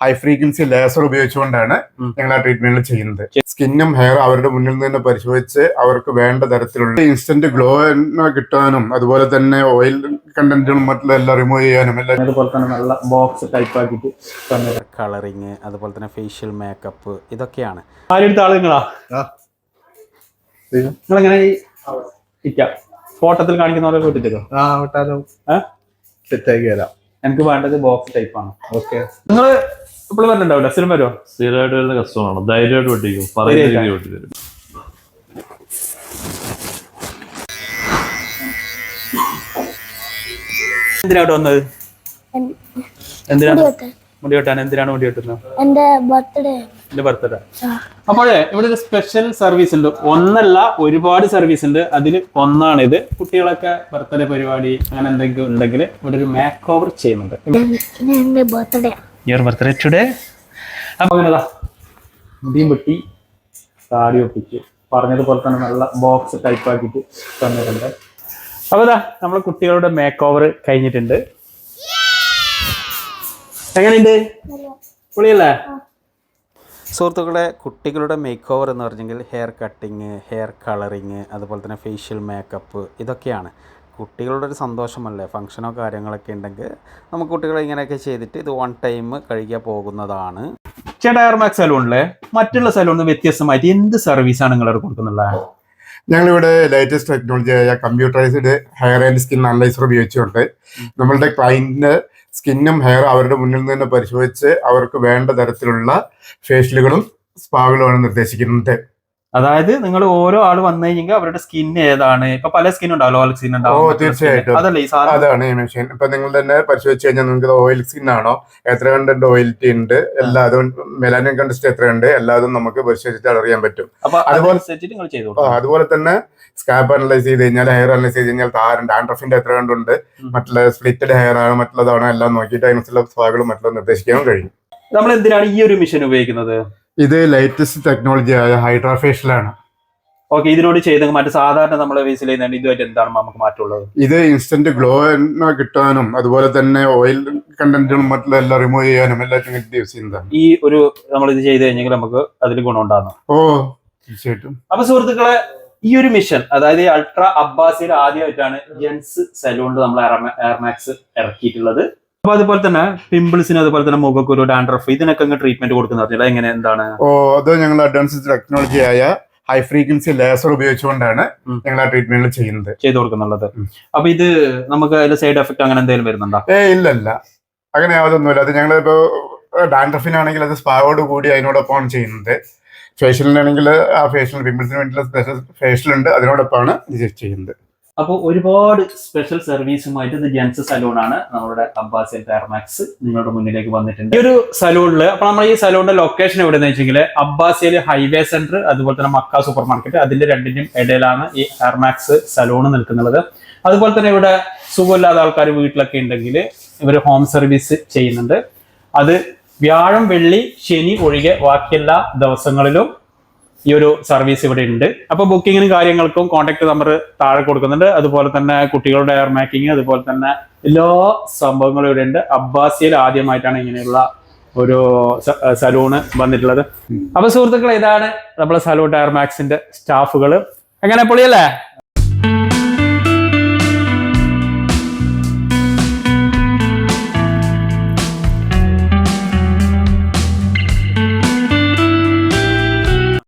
High frequency laser ഉപയോഗിച്ചുകൊണ്ടാണ് ഞങ്ങൾ ആ ട്രീറ്റ്മെന്റ് ചെയ്യുന്നത്. സ്കിന്നും ഹെയർ അവരുടെ മുന്നിൽ നിന്ന് പരിശോധിച്ച് അവർക്ക് വേണ്ട തരത്തിലുള്ള ഇൻസ്റ്റന്റ് ഗ്ലോ കിട്ടാനും അതുപോലെ തന്നെ ഓയിൽ കണ്ടന്റുകളും മറ്റുള്ള എല്ലാം റിമൂവ് ചെയ്യാനും എല്ലാം അതുപോലെ തന്നെ നല്ല ബോക്സ് ടൈപ്പ് ആക്കിയിട്ട് കളറിങ്, അതുപോലെ തന്നെ ഫേഷ്യൽ മേക്കപ്പ്, ഇതൊക്കെയാണ്. ആരെടുത്ത ആളുകളാ നിങ്ങളെങ്ങനെ ഫോട്ടത്തിൽ കാണിക്കുന്ന പോലെ വിട്ടിട്ടോ? സെറ്റാക്കി തരാം. എനിക്ക് വേണ്ടത് ബോക്സ് ടൈപ്പ് ആണ്. ഓക്കെ, നിങ്ങൾ ഇപ്പോൾ വരുന്നുണ്ടാവില്ല? സ്ഥിരം വരുമോ? സ്ഥിരമായിട്ട് വരുന്ന കസ്റ്റമറാണ്. ധൈര്യമായിട്ട് വെട്ടിക്കും, പറയുന്ന രീതി വെട്ടി തരും. എന്തിനായിട്ട് വന്നത്? എന്തിനാണ് മുടി വെട്ടാൻ? എന്തിനാണ് മുടി വെട്ടുന്നത്? എന്റെ ബർത്ത്ഡേ. അപ്പോഴേ ഇവിടെ ഒരു സ്പെഷ്യൽ സർവീസ് ഉണ്ട്. ഒന്നല്ല, ഒരുപാട് സർവീസ് ഉണ്ട്. അതിൽ ഒന്നാണിത്. കുട്ടികളൊക്കെ ബർത്ത്ഡേ പരിപാടി അങ്ങനെ എന്തെങ്കിലും ഉണ്ടെങ്കിൽ ഇവിടെ ഒരു മേക്ക് ഓവർ ചെയ്യുന്നുണ്ട്. Your birthday today. അപ്പൊ അങ്ങനെതാ മുടിയും വെട്ടി താടി ഒപ്പിച്ച് പറഞ്ഞതുപോലെ തന്നെ നല്ല ബോക്സ് ടൈപ്പ് ആക്കിയിട്ട് തന്നിട്ടുണ്ട്. അപ്പൊ ഇതാ നമ്മളെ കുട്ടികളുടെ മേക്ക് ഓവർ കഴിഞ്ഞിട്ടുണ്ട്. എങ്ങനെയുണ്ട്? പൊളിയല്ലേ? സുഹൃത്തുക്കളെ, കുട്ടികളുടെ മേക്ക് ഓവർ എന്ന് പറഞ്ഞെങ്കിൽ ഹെയർ കട്ടിങ്, ഹെയർ കളറിങ്, അതുപോലെ തന്നെ ഫേഷ്യൽ മേക്കപ്പ്, ഇതൊക്കെയാണ്. കുട്ടികളുടെ ഒരു സന്തോഷമല്ലേ? ഫംഗ്ഷനോ കാര്യങ്ങളൊക്കെ ഉണ്ടെങ്കിൽ നമുക്ക് കുട്ടികളെ ഇങ്ങനെയൊക്കെ ചെയ്തിട്ട് ഇത് വൺ ടൈം കഴിക്കാൻ പോകുന്നതാണ്. ചേട്ടാ, എയർമാക്സ് സലൂണിലെ മറ്റുള്ള സലൂണിൽ വ്യത്യസ്തമായിട്ട് എന്ത് സർവീസാണ് നിങ്ങളവിടെ കൊടുക്കുന്നുള്ളത്? ഞങ്ങളിവിടെ ലേറ്റസ്റ്റ് ടെക്നോളജിയായ computerised hair and skin analyser ഉപയോഗിച്ചുകൊണ്ട് നമ്മളുടെ ക്ലയന്റിന്റെ സ്കിന്നും ഹെയർ അവരുടെ മുന്നിൽ നിന്ന് പരിശോധിച്ച് അവർക്ക് വേണ്ട തരത്തിലുള്ള ഫേഷ്യലുകളും സ്പാകളുമാണ് നിർദ്ദേശിക്കുന്നത്. അതായത് നിങ്ങൾ ഓരോ ആള് വന്നു കഴിഞ്ഞെങ്കിൽ അവരുടെ സ്കിൻ ഏതാണ്, ഇപ്പൊ പല സ്കിൻ ഉണ്ടാവല്ലോ, ഓയിൽ സ്കിൻ ഉണ്ടാവും. തീർച്ചയായിട്ടും അതാണ് ഈ മെഷീൻ. ഇപ്പൊ നിങ്ങൾ തന്നെ പരിശോധിച്ച് കഴിഞ്ഞാൽ നിങ്ങൾക്ക് ഓയിൽ സ്കിൻ ആണോ, എത്ര കണ്ടന്റ് ഓയിലിറ്റി ഉണ്ട്, എല്ലാതും മെലാനിൻ കണ്ടസ്റ്റ് എത്രയുണ്ട്, എല്ലാതും നമുക്ക് പരിശോധിച്ചാൽ അറിയാൻ പറ്റും. അതുപോലെ തന്നെ സ്കാബ് അനലൈസ് ചെയ്ത് കഴിഞ്ഞാൽ, ഹെയർ അനലൈസ് ചെയ്ത് കഴിഞ്ഞാൽ ഡാൻഡ്രഫിന്റെ എത്ര കണ്ടുണ്ട്, മറ്റുള്ള സ്പ്ലിറ്റഡ് ഹെയർ ആണ്, മറ്റുള്ളതാണോ എല്ലാം നോക്കിയിട്ട് അതിനുള്ള സ്പാകളും മറ്റുള്ള നിർദ്ദേശിക്കാൻ കഴിയും. നമ്മൾ എന്തിനാണ് ഈ ഒരു മെഷീൻ ഉപയോഗിക്കുന്നത്? ഇത് ലേറ്റസ്റ്റ് ടെക്നോളജിയായ ഹൈഡ്രാ ഫേഷ്യലാണ്. ഓക്കെ, ഇതിനോട് ചെയ്ത് മറ്റു സാധാരണ നമ്മളെ ഫേസിൽ ചെയ്യുന്നതാണ് ഇതുമായിട്ട് എന്താണ് നമുക്ക് മാറ്റമുള്ളത്? ഇത് ഇൻസ്റ്റന്റ് ഗ്ലോ കിട്ടാനും അതുപോലെ തന്നെ ഓയിൽ കണ്ടന്റുകളും മറ്റുള്ള എല്ലാം റിമൂവ് ചെയ്യാനും എല്ലാത്തിനും യൂസ് ചെയ്യുന്നതാണ്. ഈ ഒരു നമ്മൾ ഇത് ചെയ്ത് കഴിഞ്ഞെങ്കിൽ നമുക്ക് അതിൽ ഗുണം ഉണ്ടാകുന്നു. തീർച്ചയായിട്ടും. അപ്പൊ സുഹൃത്തുക്കളെ, ഈ ഒരു മിഷൻ, അതായത് അൾട്രാ അബ്ബാസിയിൽ ആദ്യമായിട്ടാണ് ജെൻസ് സലൂണിൽ നമ്മൾ എയർമാക്സ് ഇറക്കിയിട്ടുള്ളത്. അപ്പൊ അതുപോലെ തന്നെ പിമ്പിൾസിന്, അതുപോലെ തന്നെ മുഖക്കുരു, ഡാൻഡ്രഫ്, ഇതിനൊക്കെ ട്രീറ്റ്മെന്റ് കൊടുക്കുന്നത് എങ്ങനെ, എന്താണ്? അത് ഞങ്ങൾ അഡ്വാൻസ്ഡ് ടെക്നോളജിയായ ഹൈ ഫ്രീക്വൻസി ലേസർ ഉപയോഗിച്ചുകൊണ്ടാണ് ഞങ്ങൾ ആ ട്രീറ്റ്മെന്റ് ചെയ്തു കൊടുക്കുന്നുള്ളത്. അപ്പൊ ഇത് നമുക്ക് അതിൽ സൈഡ് എഫക്ട് അങ്ങനെ എന്തെങ്കിലും വരുന്നുണ്ടോ? ഇല്ലല്ല, അങ്ങനെ യാതൊന്നുമില്ല. അത് ഞങ്ങളിപ്പോ ഡാൻഡ്രഫിനാണെങ്കിൽ അത് സ്പായോട് കൂടി അതിനോടൊപ്പമാണ് ചെയ്യുന്നത്. ഫേഷ്യലിനാണെങ്കിൽ ആ ഫേഷ്യൽ പിമ്പിൾസിന് വേണ്ടിയുള്ള സ്പെഷ്യൽ ഫേഷ്യൽ ഉണ്ട്, അതിനോടൊപ്പമാണ് ഇത് ചെയ്യുന്നത്. അപ്പോൾ ഒരുപാട് സ്പെഷ്യൽ സർവീസുമായിട്ട് ഇത് ജെൻസ് സലൂണാണ് നമ്മുടെ അബ്ബാസിൽ എയർമാക്സ് നിങ്ങളുടെ മുന്നിലേക്ക് വന്നിട്ടുണ്ട്. ഈ ഒരു സലൂണിൽ, അപ്പൊ നമ്മൾ ഈ സലൂണിന്റെ ലൊക്കേഷൻ എവിടെയെന്ന് വെച്ചെങ്കിൽ അബ്ബാസിൽ ഹൈവേ സെന്റർ, അതുപോലെ തന്നെ മക്ക സൂപ്പർ മാർക്കറ്റ്, അതിന്റെ രണ്ടിന്റെയും ഇടയിലാണ് ഈ എയർമാക്സ് സലൂൺ നിൽക്കുന്നത്. അതുപോലെ തന്നെ ഇവിടെ സുഖമില്ലാത്ത ആൾക്കാർ വീട്ടിലൊക്കെ ഉണ്ടെങ്കിൽ ഇവർ ഹോം സർവീസ് ചെയ്യുന്നുണ്ട്. അത് വ്യാഴം, വെള്ളി, ശനി ഒഴികെ ബാക്കിയെല്ലാ ദിവസങ്ങളിലും ഈ ഒരു സർവീസ് ഇവിടെ ഉണ്ട്. അപ്പൊ ബുക്കിങ്ങിനും കാര്യങ്ങൾക്കും കോൺടാക്ട് നമ്പർ താഴെ കൊടുക്കുന്നുണ്ട്. അതുപോലെ തന്നെ കുട്ടികളുടെ ഹെയർ മേക്കിങ്, അതുപോലെ തന്നെ എല്ലാ സംഭവങ്ങളും ഇവിടെ ഉണ്ട്. അബ്ബാസിയിൽ ആദ്യമായിട്ടാണ് ഇങ്ങനെയുള്ള ഒരു സലൂണ് വന്നിട്ടുള്ളത്. അപ്പൊ സുഹൃത്തുക്കളെ, ഇതാണ് നമ്മളെ സലൂൺ എയർമാക്സിന്റെ സ്റ്റാഫുകൾ. എങ്ങനെ, പൊളിയല്ലേ?